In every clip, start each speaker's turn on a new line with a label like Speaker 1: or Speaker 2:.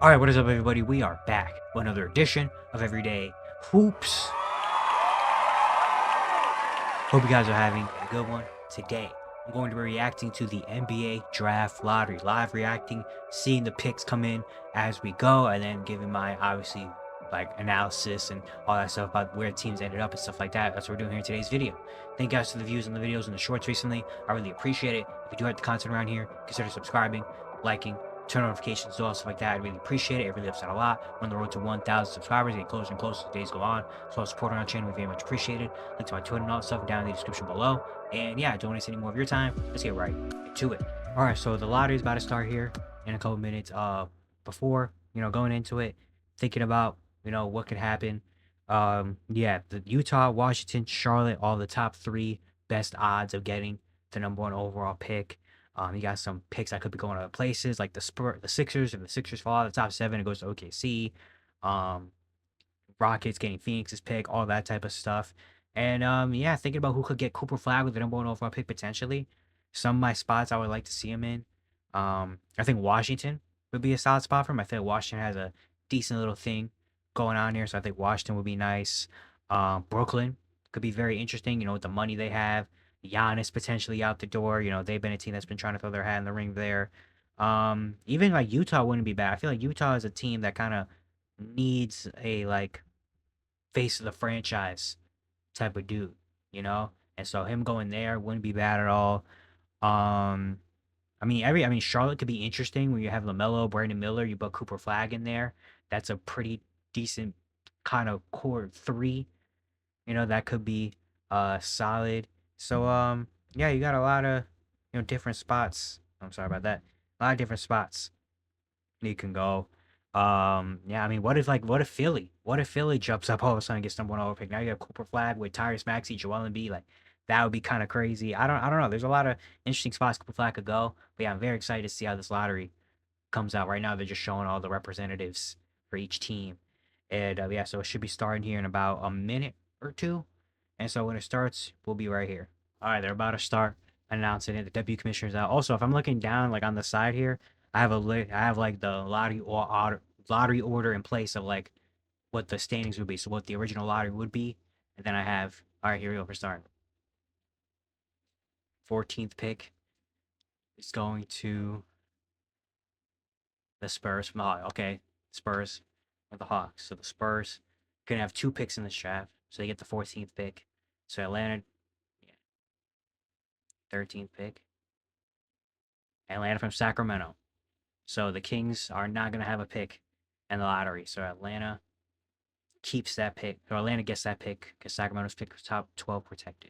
Speaker 1: All right, what is up, everybody? We are back with another edition of Everyday Hoops. Hope you guys are having a good one today. I'm going to be reacting to the NBA Draft Lottery, live reacting, seeing the picks come in as we go, and then giving my obviously like analysis and all that stuff about where teams ended up and stuff like that. That's what we're doing here in today's video. Thank you guys for the views on the videos and the shorts recently. I really appreciate it. If you do like the content around here, consider subscribing, liking, turn notifications on, stuff like that. I really appreciate it. It really helps out a lot. We're on the road to 1,000 subscribers, getting closer and closer as the days go on. So support on our channel, we very much appreciated. Link to my Twitter and all that stuff down in the description below. And yeah, don't waste any more of your time. Let's get right into it. All right, so the lottery is about to start here in a couple minutes. Before going into it, thinking about what could happen. Yeah, the Utah, Washington, Charlotte, all the top three best odds of getting the #1 overall pick. You got some picks that could be going other places, like the Sixers. If the Sixers fall out of the top seven, it goes to OKC. Um, Rockets getting Phoenix's pick, all that type of stuff. And yeah, thinking about who could get Cooper Flag with the #1 overall pick potentially. Some of my spots I would like to see him in. I think Washington would be a solid spot for him. I think Washington has a decent little thing going on here, so I think Washington would be nice. Brooklyn could be very interesting. With the money they have, Giannis potentially out the door. They've been a team that's been trying to throw their hat in the ring there. Even like Utah wouldn't be bad. I feel like Utah is a team that kind of needs a like face of the franchise type of dude, you know? And so him going there wouldn't be bad at all. Um, I mean, Charlotte could be interesting when you have LaMelo, Brandon Miller, you put Cooper Flag in there. That's a pretty decent kind of core three. That could be solid. So yeah, you got a lot of different spots. I'm sorry about that. A lot of different spots you can go. Yeah, I mean, what if Philly? What if Philly jumps up all of a sudden and gets #1 overall pick? Now you have Cooper Flag with Tyrese Maxey, Joel Embiid. Like that would be kind of crazy. I don't know. There's a lot of interesting spots Cooper Flag could go. But yeah, I'm very excited to see how this lottery comes out. Right now, they're just showing all the representatives for each team, and yeah, so it should be starting here in about a minute or two. And so when it starts, we'll be right here. All right, they're about to start announcing it. The deputy commissioner's out. Also, if I'm looking down, like on the side here, I have like the lottery order in place of like what the standings would be. So what the original lottery would be, and then I have. All right, here we go for start. 14th pick is going to the Spurs from the Hawks. Okay, Spurs with the Hawks. So the Spurs gonna have two picks in this draft, so they get the 14th pick. So Atlanta, yeah, 13th pick. Atlanta from Sacramento. So the Kings are not gonna have a pick in the lottery. So Atlanta keeps that pick, or Atlanta gets that pick because Sacramento's pick was top 12 protected.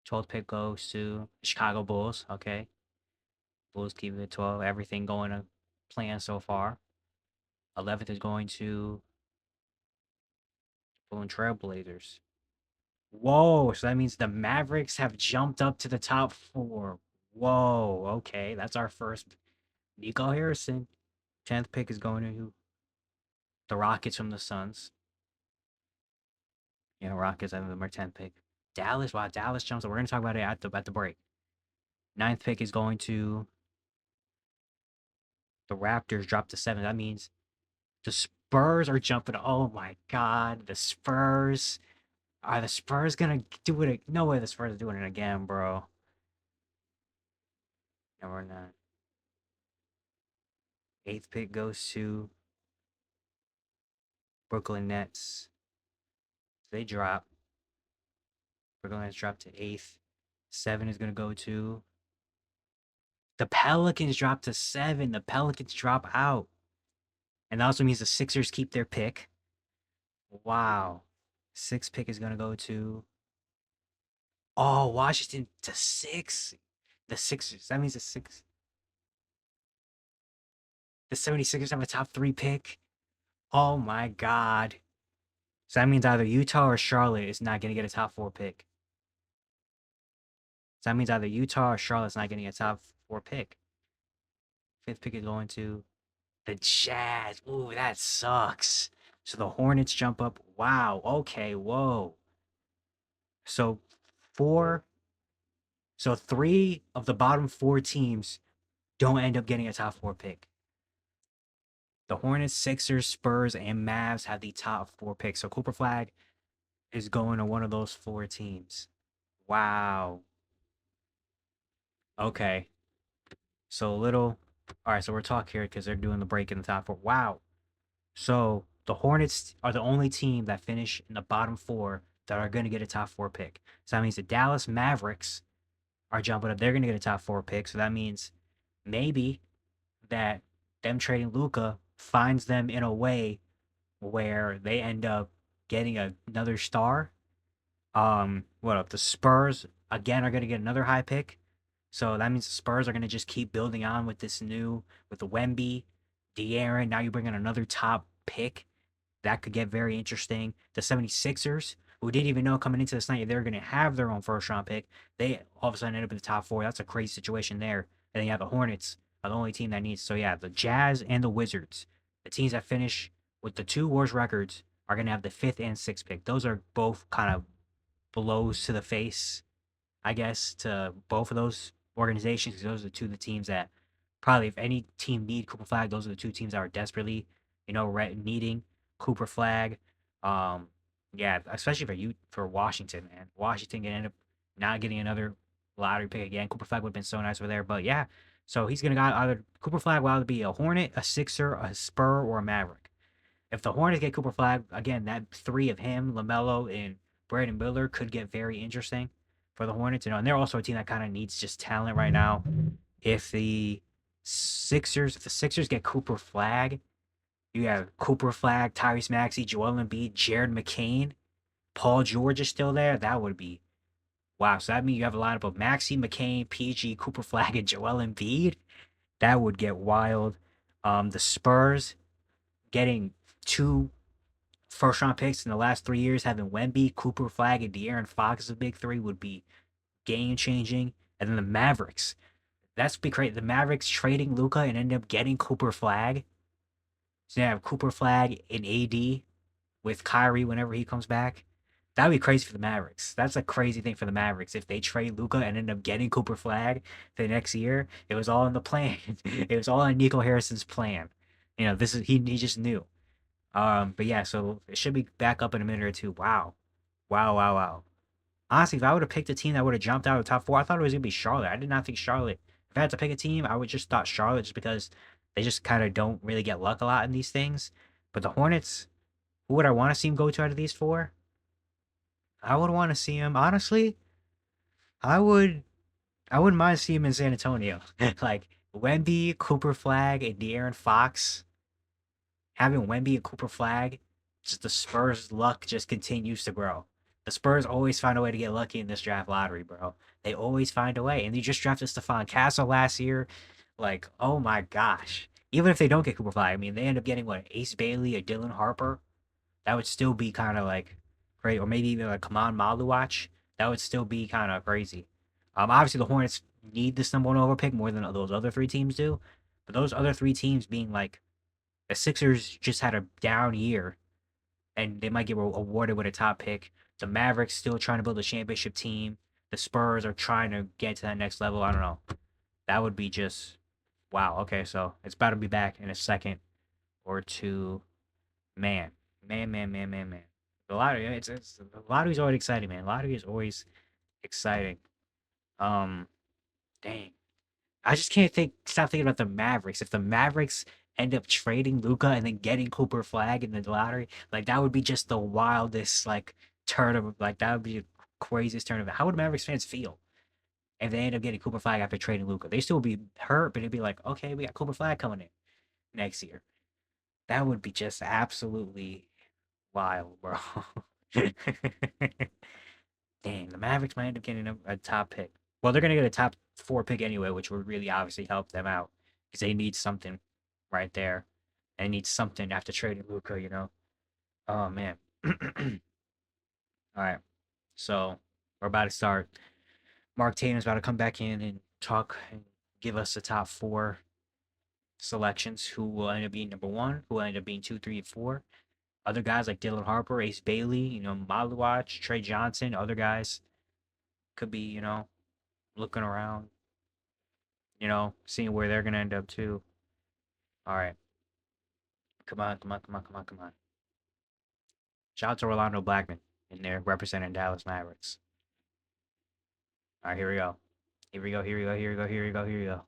Speaker 1: 12th pick goes to Chicago Bulls. Okay, Bulls keep it at 12. Everything going to plan so far. 11th is going to Portland Trailblazers. Whoa, so that means the Mavericks have jumped up to the top four. Whoa, okay, that's our first. Nico Harrison. 10th pick is going to the Rockets from the Suns. Rockets, I think, them our 10th pick. Dallas, wow, Dallas jumps up. We're going to talk about it at the break. 9th pick is going to the Raptors, drop to 7. That means the Spurs are jumping. Oh my God, the Spurs. Are the Spurs going to do it? No way the Spurs are doing it again, bro. No, we're not. 8th pick goes to Brooklyn Nets. They drop. Brooklyn Nets drop to 8th. 7 is going to go to the Pelicans. Drop to 7. The Pelicans drop out. And that also means the Sixers keep their pick. Wow. 6th pick is going to go to, oh, Washington to 6. The Sixers. That means the 76ers have a top 3 pick. Oh my God. So that means either Utah or Charlotte is not going to get a top 4 pick. So that means either Utah or Charlotte's not getting a top 4 pick. 5th pick is going to the Jazz. Ooh, that sucks. So the Hornets jump up. Wow. Okay. Whoa. So four. So three of the bottom 4 teams don't end up getting a top 4 pick. The Hornets, Sixers, Spurs, and Mavs have the top 4 picks. So Cooper Flag is going to one of those 4 teams. Wow. Okay. So a little. All right. So we're talking here because they're doing the break in the top 4. Wow. So the Hornets are the only team that finish in the bottom 4 that are going to get a top 4 pick. So that means the Dallas Mavericks are jumping up. They're going to get a top 4 pick. So that means maybe that them trading Luca finds them in a way where they end up getting another star. What up? The Spurs again are going to get another high pick. So that means the Spurs are going to just keep building on with with the Wemby, De'Aaron. Now you bring in another top pick. That could get very interesting. The 76ers, who didn't even know coming into this night they were going to have their own first round pick, they all of a sudden end up in the top 4. That's a crazy situation there. And then you have the Hornets, are the only team that needs. So yeah, the Jazz and the Wizards, the teams that finish with the 2 worst records, are going to have the 5th and 6th pick. Those are both kind of blows to the face, I guess, to both of those organizations. Those are the teams that probably, if any team need Cooper Flag, those are the 2 teams that are desperately, needing Cooper Flag. Um, yeah, especially for Washington, man. Washington can end up not getting another lottery pick again. Cooper Flag would have been so nice over there, but yeah. So he's gonna got either Cooper Flag will either be a Hornet, a Sixer, a Spur, or a Maverick. If the Hornets get Cooper Flag, again, that 3 of him, LaMelo, and Brandon Miller could get very interesting for the Hornets. And they're also a team that kind of needs just talent right now. If the if the Sixers get Cooper Flag, you have Cooper Flag, Tyrese Maxey, Joel Embiid, Jared McCain, Paul George is still there. That would be wow. So that means you have a lineup of Maxey, McCain, PG, Cooper Flag, and Joel Embiid. That would get wild. The Spurs getting 2 first round picks in the last 3 years, having Wemby, Cooper Flag, and De'Aaron Fox as a big 3 would be game changing. And then the Mavericks. That's be great. The Mavericks trading Luca and end up getting Cooper Flag. So they have Cooper Flag and AD with Kyrie whenever he comes back. That would be crazy for the Mavericks. That's a crazy thing for the Mavericks. If they trade Luca and end up getting Cooper Flag the next year, it was all in the plan. It was all in Nico Harrison's plan. This is he just knew. But yeah, so it should be back up in a minute or two. Wow. Wow, wow, wow. Honestly, if I would have picked a team that would have jumped out of the top 4, I thought it was gonna be Charlotte. I did not think Charlotte. If I had to pick a team, I would just thought Charlotte just because they just kind of don't really get luck a lot in these things. But the Hornets, who would I want to see him go to out of these 4? I would want to see him, honestly. I would I wouldn't mind seeing him in San Antonio. Like Wemby, Cooper Flag, and De'Aaron Fox. Having Wemby and Cooper Flag, just the Spurs' luck just continues to grow. The Spurs always find a way to get lucky in this draft lottery, bro. They always find a way. And they just drafted Stephon Castle last year. Like, oh my gosh. Even if they don't get Cooper Flag, I mean, they end up getting what, Ace Bailey or Dylan Harper? That would still be kind of like great. Or maybe even like Kaman Maluach. That would still be kind of crazy. Obviously, the Hornets need this #1 overall pick more than those other 3 teams do. But those other 3 teams being like the Sixers just had a down year, and they might get awarded with a top pick. The Mavericks still trying to build a championship team. The Spurs are trying to get to that next level. I don't know. That would be just wow. Okay, so it's about to be back in a second or two. Man, man, man, man, man, man. The lottery, it's the lottery's always exciting, man. Lottery is always exciting. Um, dang. I just can't stop thinking about the Mavericks. If the Mavericks end up trading Luca and then getting Cooper Flag in the lottery, like that would be just the wildest like turn of like that would be the craziest turn of it. How would Mavericks fans feel if they end up getting Cooper Flag after trading Luca? They still be hurt, but it'd be like, okay, we got Cooper Flag coming in next year. That would be just absolutely wild, bro. Dang, the Mavericks might end up getting a top pick. Well, they're gonna get a top 4 pick anyway, which would really obviously help them out because they need something right there. They need something after trading Luca. Oh man. All right, so we're about to start. Mark Tatum's about to come back in and talk and give us the top 4 selections. Who will end up being #1? Who will end up being 2, 3, and 4? Other guys like Dylan Harper, Ace Bailey, Maluach, Trey Johnson, other guys could be, looking around, seeing where they're gonna end up too. All right. Come on, come on, come on, come on, come on. Shout out to Orlando Blackman in there representing Dallas Mavericks. All right, here we go. Here we go. Here we go. Here we go. Here we go. Here we go.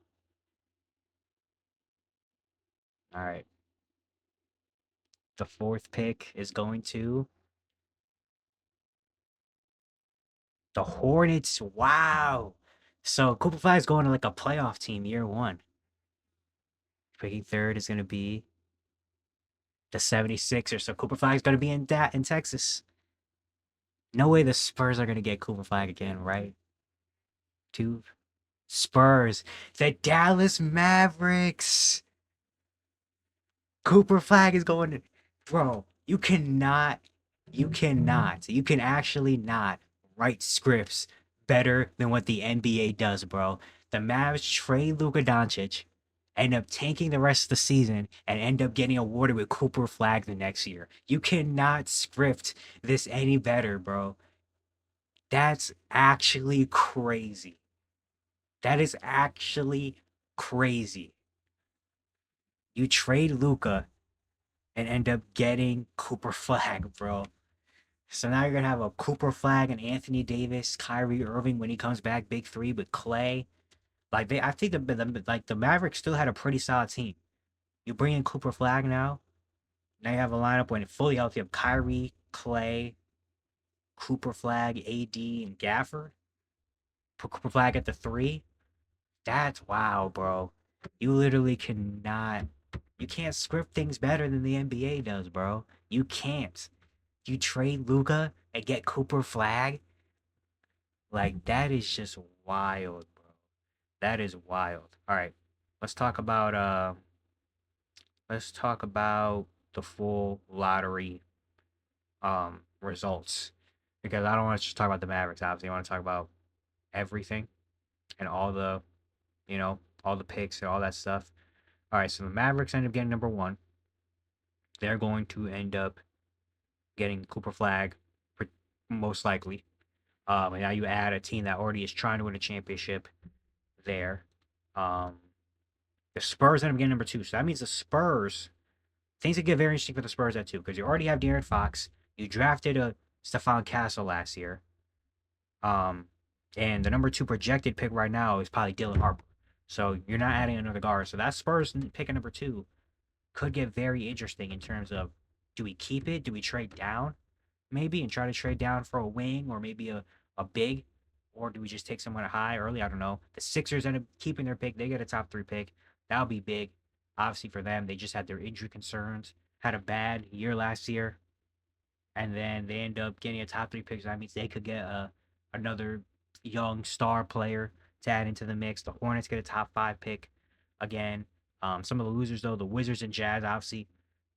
Speaker 1: All right. The fourth pick is going to the Hornets. Wow. So Cooper Flag's going to like a playoff team year one. Picking third is going to be the 76ers. So Cooper Flag's going to be in Texas. No way the Spurs are going to get Cooper Flag again, right? Two Spurs. The Dallas Mavericks. Cooper Flag is going to. Bro, you can actually not write scripts better than what the NBA does, bro. The Mavs trade Luka Doncic, end up tanking the rest of the season, and end up getting awarded with Cooper Flag the next year. You cannot script this any better, bro. That's actually crazy. That is actually crazy. You trade Luka and end up getting Cooper Flag, bro. So now you're gonna have a Cooper Flag and Anthony Davis, Kyrie Irving when he comes back, big three with Clay. Like I think the Mavericks still had a pretty solid team. You bring in Cooper Flag now. Now you have a lineup when it's fully healthy of Kyrie, Clay, Cooper Flag, AD, and Gafford. Put Cooper Flag at the three. That's wow, bro. You literally cannot. You can't script things better than the NBA does, bro. You can't. You trade Luka and get Cooper Flag. Like that is just wild, bro. That is wild. All right, let's talk about the full lottery results because I don't want to just talk about the Mavericks. Obviously, I want to talk about everything and all the, all the picks and all that stuff. All right, so the Mavericks end up getting number one. They're going to end up getting Cooper Flag, most likely. And now you add a team that already is trying to win a championship there. The Spurs end up getting number two. So that means the Spurs, things that get very interesting for the Spurs at two, because you already have De'Aaron Fox. You drafted a Stephon Castle last year. And the number two projected pick right now is probably Dylan Harper. So you're not adding another guard. So that Spurs pick at number two could get very interesting in terms of, do we keep it? Do we trade down? Maybe and try to trade down for a wing or maybe a big, or do we just take someone high early? I don't know. The Sixers end up keeping their pick. They get a top three pick. That'll be big. Obviously for them, they just had their injury concerns. Had a bad year last year, and then they end up getting a top three pick. So that means they could get another young star player to add into the mix. The Hornets get a top five pick again. Some of the losers though, the Wizards and Jazz, obviously,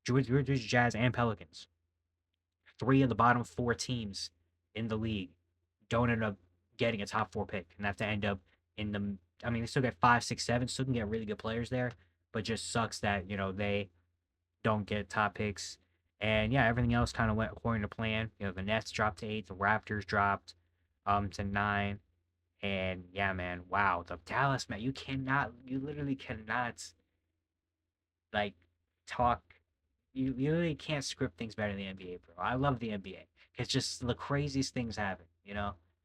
Speaker 1: Wizards, Jazz, and Pelicans. Three of the bottom four teams in the league don't end up getting a top four pick and have to end up in the. I mean, they still get 5, 6, 7, still can get really good players there, but just sucks that they don't get top picks. And yeah, everything else kind of went according to plan. The Nets dropped to 8, the Raptors dropped to 9, and yeah, man, wow, the Dallas, man, you literally cannot like talk. You literally can't script things better than the NBA, bro. I love the NBA. It's just the craziest things happen, If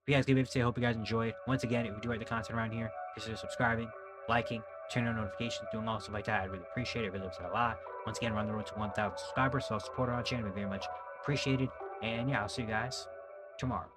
Speaker 1: you guys give it to, I hope you guys enjoyed. Once again, if you do like the content around here, consider subscribing, liking, turning on notifications, doing all stuff like that. I really appreciate it. It really helps out a lot. Once again, we're on the road to 1,000 subscribers, so support our channel. We very much appreciated. And yeah, I'll see you guys tomorrow.